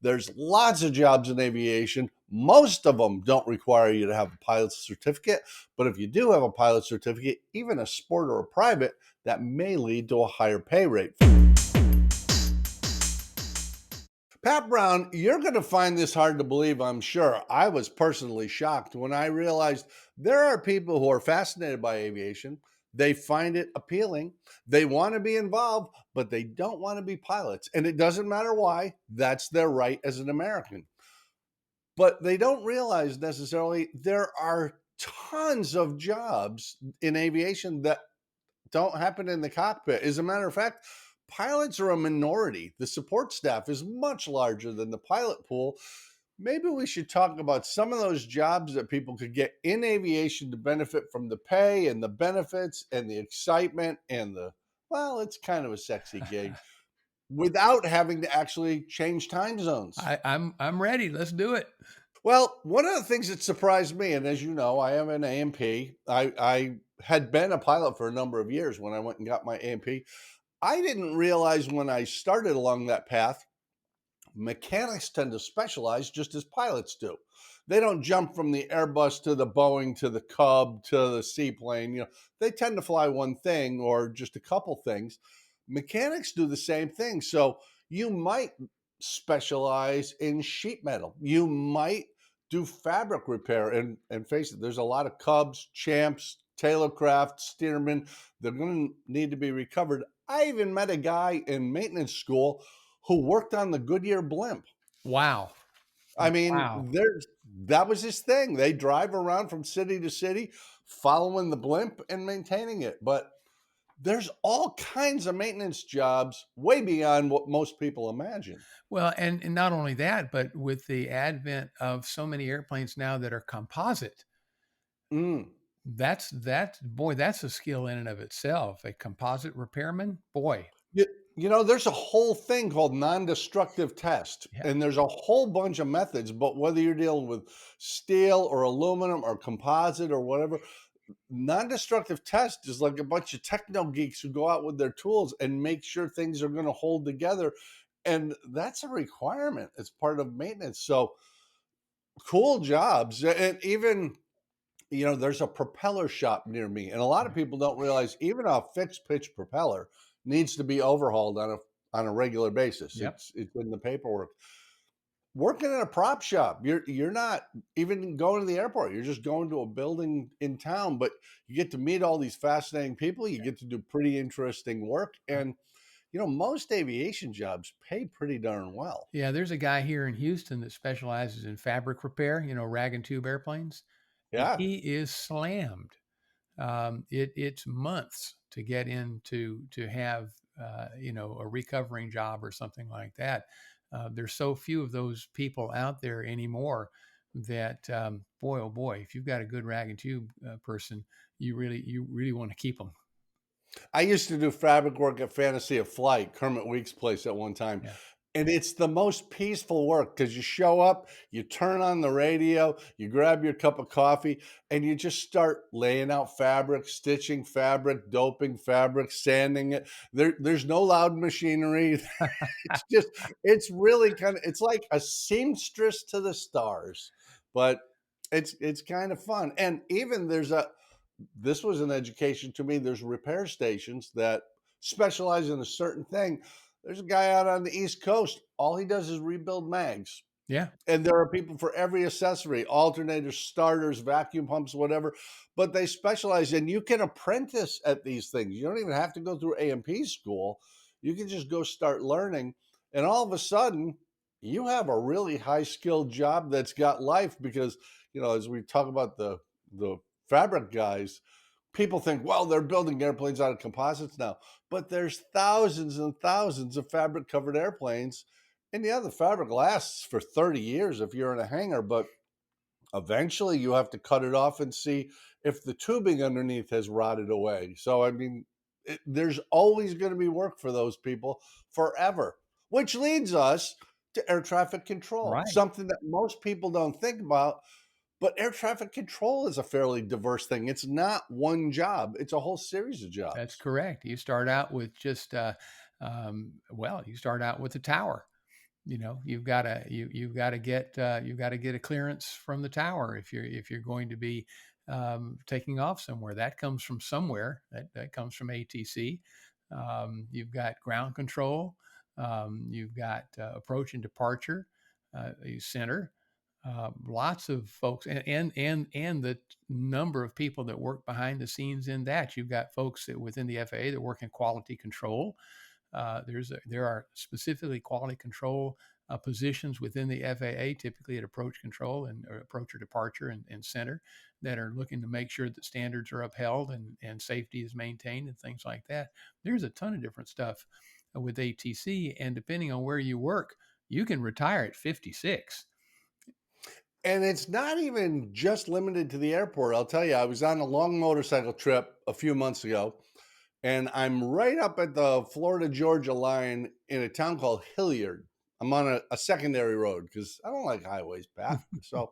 There's lots of jobs in aviation. Most of them don't require you to have a pilot's certificate. But if you do have a pilot's certificate, even a sport or a private, that may lead to a higher pay rate. Pat Brown, you're going to find this hard to believe, I'm sure. I was personally shocked when I realized there are people who are fascinated by aviation. They find it appealing. They want to be involved, but they don't want to be pilots. And it doesn't matter why. That's their right as an American. But they don't realize necessarily there are tons of jobs in aviation that don't happen in the cockpit. As a matter of fact, pilots are a minority. The support staff is much larger than the pilot pool. Maybe we should talk about some of those jobs that people could get in aviation to benefit from the pay and the benefits and the excitement and well, it's kind of a sexy gig without having to actually change time zones. I'm ready. Let's do it. Well, one of the things that surprised me, and as you know, I am an A&P. I had been a pilot for a number of years when I went and got my A&P. I didn't realize when I started along that path, mechanics tend to specialize just as pilots do. They don't jump from the Airbus to the Boeing to the Cub to the seaplane. They tend to fly one thing or just a couple things. Mechanics do the same thing. So you might specialize in sheet metal. You might do fabric repair. And face it, there's a lot of Cubs, Champs, Tailorcraft, Stearman. They're going to need to be recovered. I even met a guy in maintenance school who worked on the Goodyear blimp. Wow. I mean, Wow. that was his thing. They drive around from city to city, following the blimp and maintaining it. But there's all kinds of maintenance jobs way beyond what most people imagine. Well, and not only that, but with the advent of so many airplanes now that are composite, Mm. that's a skill in and of itself. A composite repairman, boy. You, there's a whole thing called non-destructive test, Yeah. and there's a whole bunch of methods. But whether you're dealing with steel or aluminum or composite or whatever, non-destructive test is like a bunch of techno geeks who go out with their tools and make sure things are going to hold together. And that's a requirement as part of maintenance. So cool jobs. And even, there's a propeller shop near me. And a lot of people don't realize even a fixed pitch propeller needs to be overhauled on a regular basis. Yep. It's in the paperwork. Working in a prop shop, you're not even going to the airport. You're just going to a building in town, but you get to meet all these fascinating people. You get to do pretty interesting work, and most aviation jobs pay pretty darn well. Yeah, there's a guy here in Houston that specializes in fabric repair, rag and tube airplanes. And Yeah, he is slammed. It's months to get to have a recovering job or something like that. There's so few of those people out there anymore that boy, oh boy, if you've got a good rag and tube person, you really want to keep them. I used to do fabric work at Fantasy of Flight, Kermit Weeks' place at one time. Yeah. And it's the most peaceful work because you show up, you turn on the radio, you grab your cup of coffee, and you just start laying out fabric, stitching fabric, doping fabric, sanding it. There's no loud machinery. It's really it's like a seamstress to the stars, but it's kind of fun. And even this was an education to me. There's repair stations that specialize in a certain thing. There's a guy out on the East Coast. All he does is rebuild mags. Yeah. And there are people for every accessory, alternators, starters, vacuum pumps, whatever. But they specialize, and you can apprentice at these things. You don't even have to go through A&P school. You can just go start learning. And all of a sudden, you have a really high skilled job that's got life because, as we talk about the fabric guys, people think, well, they're building airplanes out of composites now, but there's thousands and thousands of fabric covered airplanes. And yeah, the fabric lasts for 30 years if you're in a hangar, but eventually you have to cut it off and see if the tubing underneath has rotted away. So, I mean, there's always going to be work for those people forever, which leads us to air traffic control, Right. something that most people don't think about. But air traffic control is a fairly diverse thing. It's not one job. It's a whole series of That's jobs. correct. You start out with just you start out with the tower. you've got to get a clearance from the tower if you're going to be taking off somewhere. That comes from somewhere. That comes from ATC. You've got ground control. You've got approach and departure center. Lots of folks, and the number of people that work behind the scenes in that. You've got folks that within the FAA that work in quality control. There are specifically quality control positions within the FAA, typically at approach control and or approach or departure and center, that are looking to make sure that standards are upheld and safety is maintained and things like that. There's a ton of different stuff with ATC, and depending on where you work, you can retire at 56. And it's not even just limited to the airport. I'll tell you, I was on a long motorcycle trip a few months ago, and I'm right up at the Florida Georgia line in a town called Hilliard. I'm on a secondary road because I don't like highways, Pat. So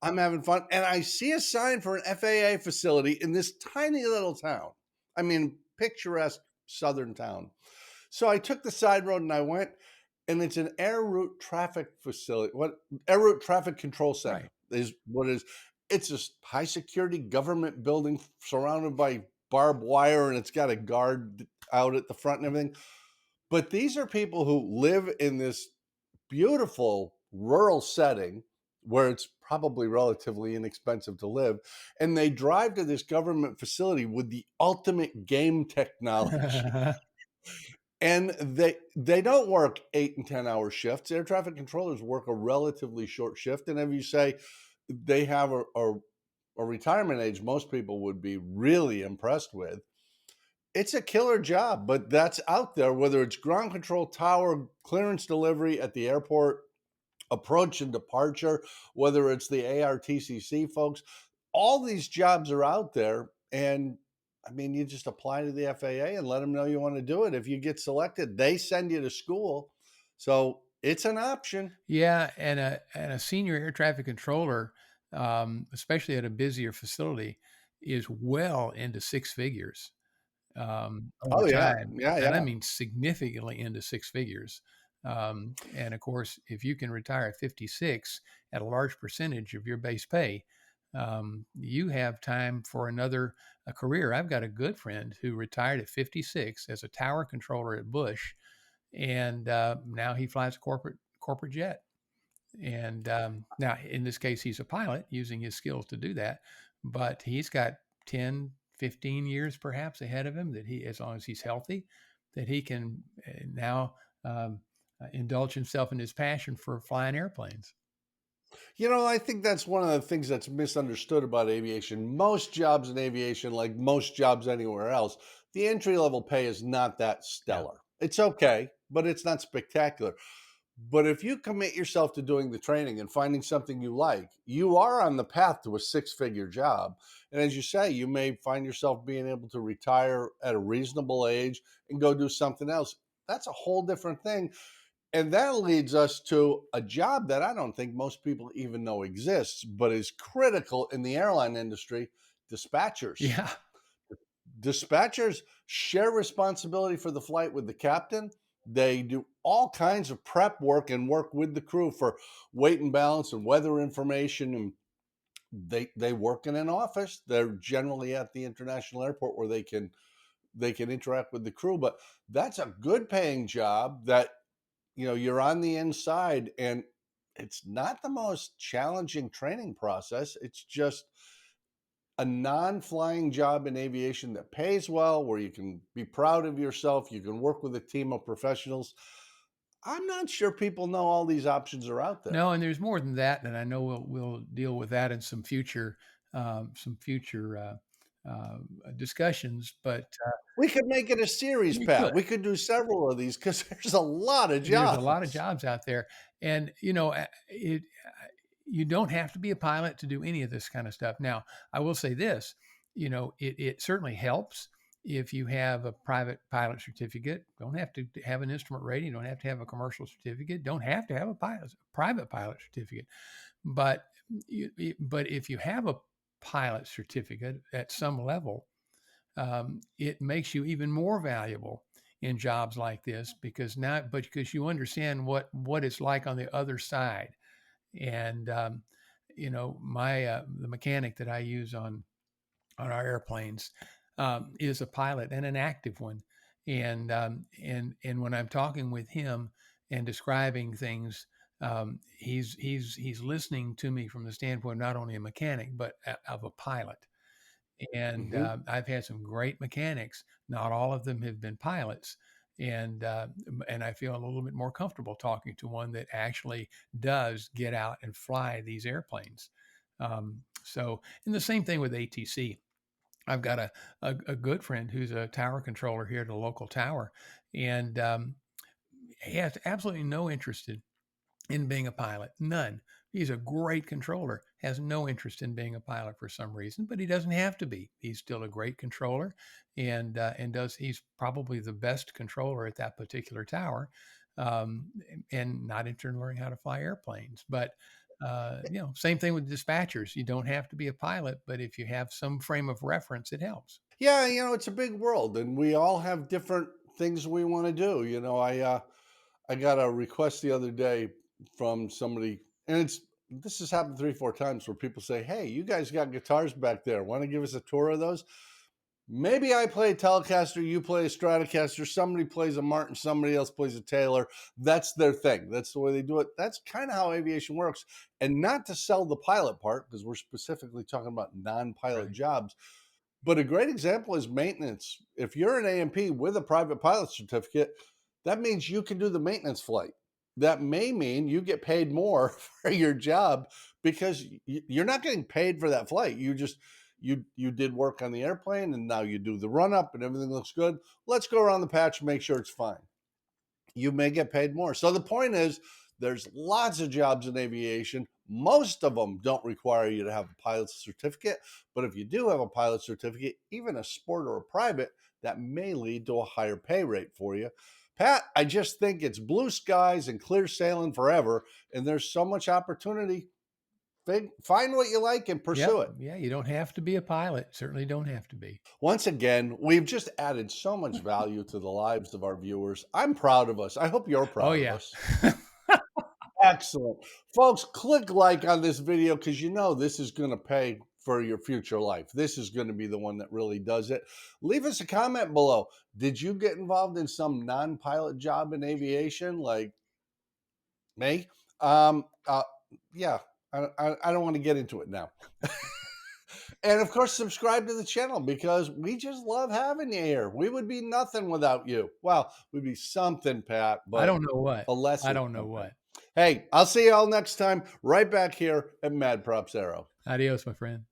I'm having fun. And I see a sign for an FAA facility in this tiny little town. I mean, picturesque southern town. So I took the side road and I went, and it's an air route traffic facility. What air route traffic control center Right. is what it is. It's a high security government building surrounded by barbed wire, and it's got a guard out at the front and everything. But these are people who live in this beautiful rural setting where it's probably relatively inexpensive to live, and they drive to this government facility with the ultimate game technology. And they don't work 8 and 10 hour shifts. Air traffic controllers work a relatively short shift, and if you say they have a retirement age most people would be really impressed with, it's a killer job. But that's out there, whether it's ground control tower, clearance delivery at the airport, approach and departure, whether it's the ARTCC folks, all these jobs are out there. And I mean, you just apply to the FAA and let them know you want to do it. If you get selected, they send you to school. So it's an option. Yeah, and a senior air traffic controller, especially at a busier facility, is well into six figures over Oh, yeah. time, Yeah. and I Yeah. mean significantly into six figures. And of course, if you can retire at 56 at a large percentage of your base pay, you have time for another a career. I've got a good friend who retired at 56 as a tower controller at Bush, and now he flies a corporate jet. And now, in this case, he's a pilot using his skills to do that, but he's got 10, 15 years perhaps ahead of him that he, as long as he's healthy, that he can now indulge himself in his passion for flying airplanes. I think that's one of the things that's misunderstood about aviation. Most jobs in aviation, like most jobs anywhere else, the entry level pay is not that Yeah. stellar. It's okay, but it's not spectacular. But if you commit yourself to doing the training and finding something you like, you are on the path to a six-figure job. And as you say, you may find yourself being able to retire at a reasonable age and go do something else. That's a whole different thing. And that leads us to a job that I don't think most people even know exists, but is critical in the airline industry: dispatchers. Yeah. Dispatchers share responsibility for the flight with the captain. They do all kinds of prep work and work with the crew for weight and balance and weather information. And they work in an office. They're generally at the international airport where they can interact with the crew. But that's a good paying job that you're on the inside, and it's not the most challenging training process. It's just a non-flying job in aviation that pays well, where you can be proud of yourself, you can work with a team of professionals. I'm not sure people know all these options are out there. No, and there's more than that, and I know we'll deal with that in some future discussions. But We could make it a series, we could. Pat. We could do several of these because there's a lot of There's a lot of jobs. jobs out there, and you don't have to be a pilot to do any of this kind of stuff. Now, I will say this, it certainly helps if you have a private pilot certificate. Don't have to have an instrument rating. Don't have to have a commercial certificate. Don't have to have a private pilot certificate. But but if you have a pilot certificate at some level, it makes you even more valuable in jobs like this, because now, but because you understand what it's like on the other side. And my the mechanic that I use on our airplanes is a pilot and an active one. And when I'm talking with him and describing things, he's listening to me from the standpoint not only a mechanic but of a pilot. And Hmm. I've had some great mechanics. Not all of them have been pilots. And I feel a little bit more comfortable talking to one that actually does get out and fly these airplanes. And the same thing with ATC. I've got a good friend who's a tower controller here at a local tower, and he has absolutely no interest in being a pilot. None. He's a great controller, has no interest in being a pilot for some reason, but he doesn't have to be. He's still a great controller, and does he's probably the best controller at that particular tower, um, and not interested in learning how to fly airplanes. But same thing with dispatchers. You don't have to be a pilot, but if you have some frame of reference, it helps. Yeah, it's a big world, and we all have different things we want to do. I got a request the other day from somebody, and this has happened 3, 4 times where people say, "Hey, you guys got guitars back there. Want to give us a tour of those?" Maybe I play a Telecaster, you play a Stratocaster, somebody plays a Martin, somebody else plays a Taylor. That's their thing. That's the way they do it. That's kind of how aviation works. And not to sell the pilot part, because we're specifically talking about non-pilot Right. jobs. But a great example is maintenance. If you're an A&P with a private pilot certificate, that means you can do the maintenance flight. That may mean you get paid more for your job because you're not getting paid for that flight. You did work on the airplane and now you do the run up and everything looks good. Let's go around the patch and make sure it's fine. You may get paid more. So the point is, there's lots of jobs in aviation. Most of them don't require you to have a pilot's certificate, but if you do have a pilot certificate, even a sport or a private, that may lead to a higher pay rate for you. Pat, I just think it's blue skies and clear sailing forever, and there's so much opportunity. Find what you like and pursue Yep. it. Yeah. You don't have to be a pilot. Certainly don't have to be. Once again, we've just added so much value to the lives of our viewers. I'm proud of us. I hope you're Oh proud of yeah. us. Excellent. Folks, click like on this video because this is going to pay for your future life. This is going to be the one that really does it. Leave us a comment below. Did you get involved in some non-pilot job in aviation like me? Um, uh, yeah, I don't want to get into it now. And of course, subscribe to the channel because we just love having you here. We would be nothing without you. Well, we'd be something, Pat, I but don't know what. a less I of don't know something. what. Hey, I'll see you all next time right back here at MadPropsAero. Adios, my friend.